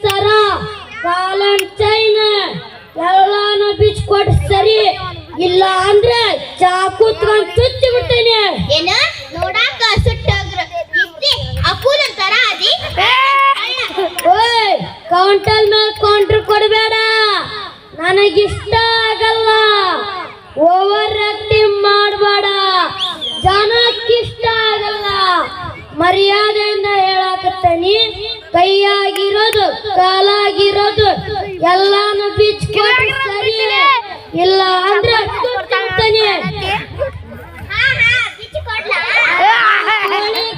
ಸರ colon chain ಎಲ್ಲಾನು ಬಿಚ್ ಕೊಡ್ ಸರಿ ಇಲ್ಲ ಅಂದ್ರೆ ಚಾಕು ತಗೊಂಡ್ ಚುಚ್ಚಿ ಬಿಡ್ತೇನೆ. ಏನ ನೋಡಾಕ ಸುಟ್ಟೋಗ್ರ ಇದ್ದಿ ಅಪ್ಪುನ ತರ ಅದಿ. ಓಯ್ ಕೌಂಟರ್ ಮೇಲೆ ಕೌಂಟರ್ ಕೊಡಬೇಡ, ನನಗಿಷ್ಟ ಆಗಲ್ಲ. ಓವರ್ ಆಕ್ಟಿಂಗ್ ಮಾಡಬೇಡ, ಜನಕ್ಕಿಷ್ಟ ಆಗಲ್ಲ. ಮರ್ಯಾದೆಯಿಂದ ಹೇಳಾಕತ್ತೇನಿ, ಕೈಯಾಗಿರೋದು ಕಾಲಾಗಿರೋದು ಎಲ್ಲಾನು ಬಿಚ್ಕೊಟ್ಟು ಸರಿ ಇಲ್ಲ ಅಂದ್ರೆ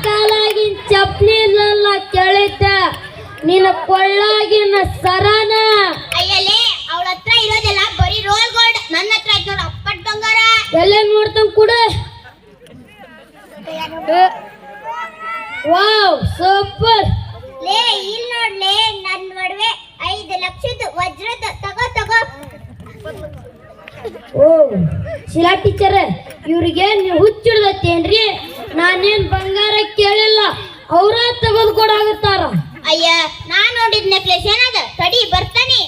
ಕಾಲಾಗಿನ ಚಪ್ಲಿಲ್ಲ ಕೆಳಿತ ನಿನ್ನ ಕೊಳ್ಳಾಗಿನ ಸರನ. ಅಯ್ಯಲೇ ಅವಳ ಹತ್ರ ಇರೋದೆಲ್ಲ ಬರೀ ರೋಲ್ ಗೋಲ್ಡ್, ನನ್ನ ಹತ್ರ ಐತ್ ನೋಡು ಅಪ್ಪಟ್ ಬಂಗಾರ. ಎಲ್ಲೇ ನೋಡ್ತಾನ ಕೂಡ. Wow super. ಲೇ ಇಲ್ಲಿ ನೋಡ್ಲೇ ನನ್ನ ಒಡವೆ 5 ಲಕ್ಷದ ವಜ್ರದ ತಗೋ ತಗೋ. ಓ ಶಿಲಾ ಟೀಚರ್, ಇವ್ರಿಗೆ ನೀವು ಹುಚ್ಚಿಡ್ದತ್ತೇನ್ರಿ? ನಾನೇನ್ ಬಂಗಾರ ಕೇಳಿಲ್ಲ, ಅವ್ರ ತೆಗೆದು ಕೊಡಾಗುತ್ತಾರ. ಅಯ್ಯ ನಾ ನೋಡಿದ ನೆಕ್ಲೆಸ್ ಏನದ ತಡಿ ಬರ್ತಾನೆ.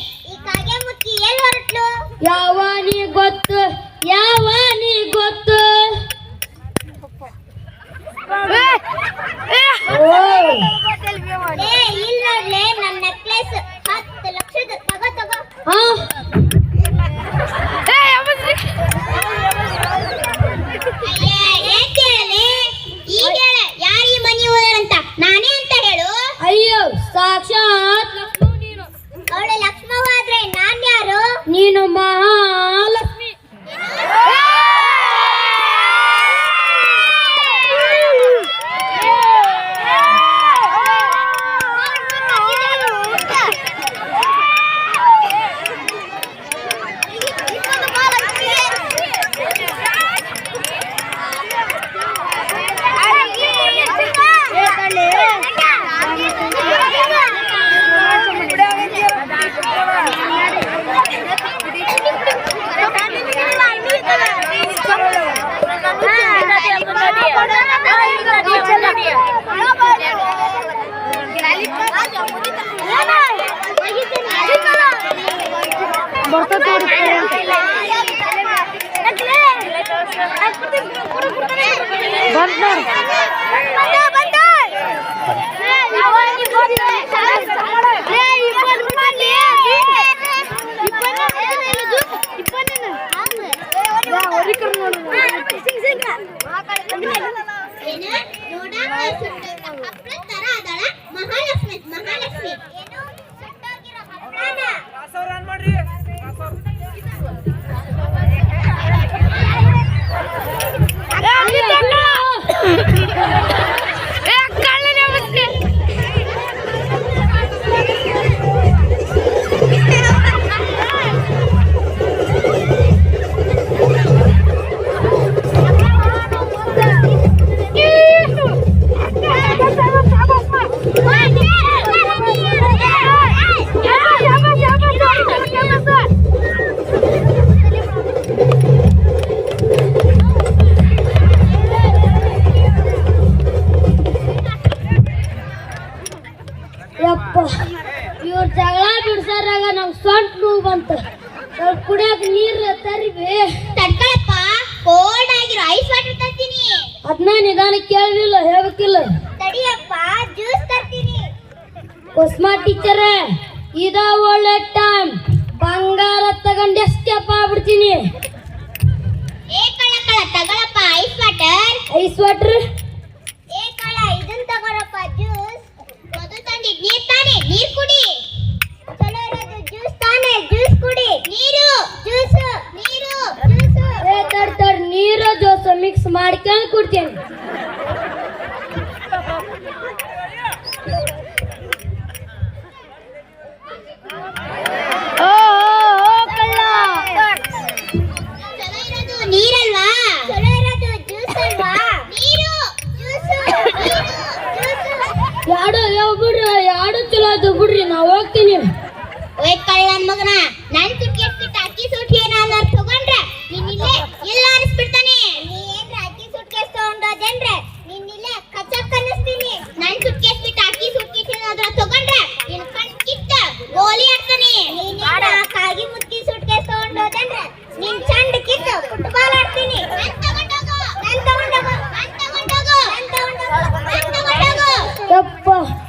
ಮಹಾಲಕ್ಷ್ಮಿ ಮಹಾಲಕ್ಷ್ಮಿ ಏನು ಸುಟ್ಟೋಗಿರೋ ಹಪ್ಪಳನ ಯಪ್ಪ ಇವ್ರ ಜಗಳ ಬಿಡ್ಸಾರಾಗ ನಮ್ ಸೊಂಟ ನೋವು ಬಂತ ಸ್ವಲ್ಪ ಕುಡಿಯಾಕ ನೀರ್ ತರಿಬಿ ತಡ್ಕೊಳಪ್ಪ ಕೋಲ್ಡ್ ಆಗಿರೋ ಐಸ್ ವಾಟರ್ ತರ್ತೀನಿ ಅದನ್ನ ನಿಧಾನ ಕೇಳಲಿಲ್ಲ ಹೇಳ್ಬೇಕಿಲ್ಲ ತಡಿಯಪ್ಪ ಜ್ಯೂಸ್ ತರ್ತೀನಿ ಉಸ್ಮಾ ಟೀಚರ್ ಇದ ಒಳ್ಳೆ ಟೈಮ್ ಬಂಗಾರ ತಗೊಂಡು ಎಸ್ಕೇಪ್ ಆಗ್ಬಿಡ್ತೀನಿ ಏ ಕಳ್ಳ ತಗೊಳಪ್ಪ ಐಸ್ ವಾಟರ್ ಏ ಕಳ್ಳ ಇದನ್ನ ತಗೋರಪ್ಪ ಜ್ಯೂಸ್ ಮೊದಲು ತಂದಿದ್ ನೀರ್ ತಾನೆ ನೀರ್ ಕುಡಿ ಚಲೋ ಇರೋದು ಜ್ಯೂಸ್ ತಾನೆ ಜ್ಯೂಸ್ ಕುಡಿ ನೀರು ಜ್ಯೂಸ್ ನೀರು ಜ್ಯೂಸ್ ಏ ತಡ್ ನೀರು ಜೋಸ ಮಿಕ್ಸ್ ಮಾಡ್ಕೊಂಡು ಕುಡ್ತೀನಿ ಚಲೋ ಇರೋದು ನೀರಲ್ವಾ ಚಲೋ ಇರೋದು ಜ್ಯೂಸ್ ಅಲ್ವಾ ನೀರು ಜ್ಯೂಸ್ ನೀರು ಜ್ಯೂಸ್ ಯಾಡು ಬಿಡ್ರಿ ಯಾಡು ಚಲೋ ಅದು ಬಿಡ್ರಿ ನಾ ಹೋಗ್ತೀನಿ ಓಯ್ ಕಳ್ಳನ್ ಮಗನ ನನ್ ಸುಟ್ಕೇಸ್ ಅಕ್ಕಿ ಸೂಟ್ ಏನಾದ್ರು ತಗೊಂಡ್ರೆ ನೀನ್ ಇಲ್ಲೇ ಇಲ್ಲ ಅನಿಸ್ಬಿಡ್ತಾನೆ ನೀ ಏನ್ರ ಅಕ್ಕಿ ಸುಟ್ಕೇಸ್ ತಗೊಂಡೋದೇನ್ರೆ ನೀನ್ ಇಲ್ಲೇ ಕಚ್ಚಕ್ ಅನ್ನಿಸ್ತೀನಿ ನನ್ ಸುಟ್ಕೇಸ್ ಬಿಟ್ಟು ಅಕ್ಕಿ ಸುಟ್ಕೇಸ್ ಏನಾದ್ರು ತಗೊಂಡ್ರೆ ನಿನ್ ಕಣ್ ಕಿತ್ತ ಗೋಲಿ ಆಡ್ತಾನೆ ನೀನ್ ಕಾಗಿ ಮುತ್ತಿ ಸುಟ್ಕೇಸ್ ತಗೊಂಡೋದೇನ್ರೆ ನಿನ್ ಚಂಡ ಕಿತ್ತ ಫುಟ್ಬಾಲ್ ಆಡ್ತೀನಿ ನನ್ ತಗೊಂಡೋಗು ನನ್ ತಗೊಂಡೋಗು ನನ್ ತಗೊಂಡೋಗು ನನ್ ತಗೊಂಡೋಗು ನನ್ ತಗೊಂಡೋಗು ಯಪ್ಪ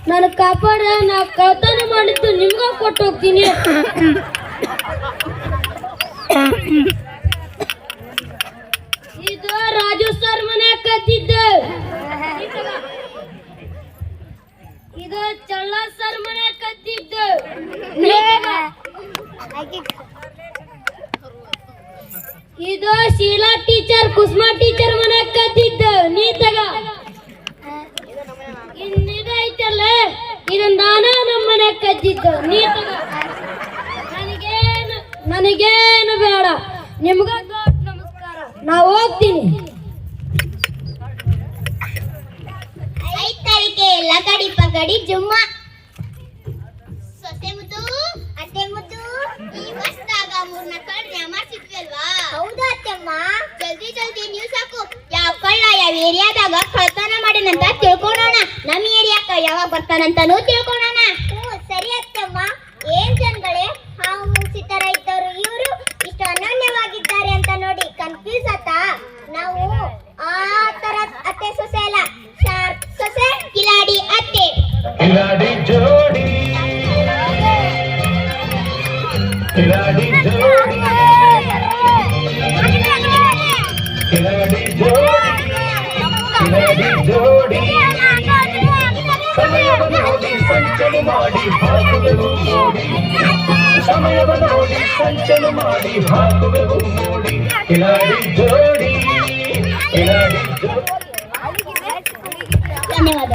ನನ್ನ ಕಾಪಾಡ ನಾ ಕಳ್ತನ ಮಾಡಿದ್ದು ನಿಮ್ಗ ಕೊಟ್ಟು ಹೋಗ್ತೀನಿ ಇದು ರಾಜು ಸರ್ ಮನೆ ಕದ್ದಿದ್ದ ಇದು ಚಳ್ಳ ಸರ್ ಮನೆ ಕದ್ದಿದ್ದ ಇದು ಶೀಲಾ ಟೀಚರ್ ಕುಸ್ಮಾ ಟೀಚರ್ ಮನೆ ಕದ್ದಿದ್ದ ನೀ ತಗ ಇನ್ನಿದೈತಲ್ಲ ಇದನ್ನ ನಾನು ನಮ್ಮ ಮನೆ ಕದ್ದಿದ್ದು ನೀ ತಗ ನನಗೇನು ಬೇಡ ನಿಮ್ಗ ದೊಡ್ಡ ನಮಸ್ಕಾರ ನಾ ಹೋಗ್ತೀನಿ 5 ತಾರೀಕೆ ಲಗಡಿ ಪಗಡಿ ಜುಮ್ಮ ಸೊಸೆ ಮುದ್ದು ಅತ್ತೆ ಮುದ್ದು ಈ ವರ್ಷದಾಗ 3-4 ಕಳ್ಳ ಮಾಡ್ಸಿದ್ವಲ್ವಾ ಹೌದಾ ಅತ್ತಮ್ಮ ಜಲ್ದಿ ನ್ಯೂಸ್ ಹಾಕು ಯಾವ ಕಳ್ಳ ಯಾವ ಏರಿಯಾದಾಗ ಕಳ್ತನ ಮಾಡಿನಂತ ತಿಳ್ಕೊಳ್ಳೋಣ ನಮ್ಮ ಏರಿಯಾಕ ಯಾವಾಗ ಬರ್ತಾನಂತನೂ ತಿಳ್ಕೊಳ್ಳೋಣ ಸರಿ ಅತ್ತಮ್ಮ ಏನ್ ಜನಗಳೇ ಹಾವು ಮುಂಚಿ ತರ ಇದ್ದವರು ಇವರು ಇಷ್ಟು ಅನನ್ಯವಾಗಿದ್ದಾರೆ ಅಂತ ನೋಡಿ ಕನ್ಫ್ಯೂಸ್ ಆತಾ ನಾವು ಆ ತರ ಅತ್ತೆ ಸೊಸೆ ಅಲ್ಲ ಶಾರ್ಪ್ ಸೊಸೆ ಕಿಲಾಡಿ ಅತ್ತೆ खिलाड़ी जोड़ी खिलाड़ी जोड़ी खिलाड़ी जोड़ी खिलाड़ी जोड़ी ಸಮಯವನ್ನು ನೋಡಿ ಸಂಚಲು ಮಾಡಿ ಹಾಕುವೆವು ನೋಡಿ ಸಮಯವನ್ನು ನೋಡಿ ಸಂಚಲು ಮಾಡಿ ಹಾಕುವೆವು ನೋಡಿ ಖಿಲಾಡಿ ಜೋಡಿ ಖಿಲಾಡಿ ಜೋಡಿ ಧನ್ಯವಾದ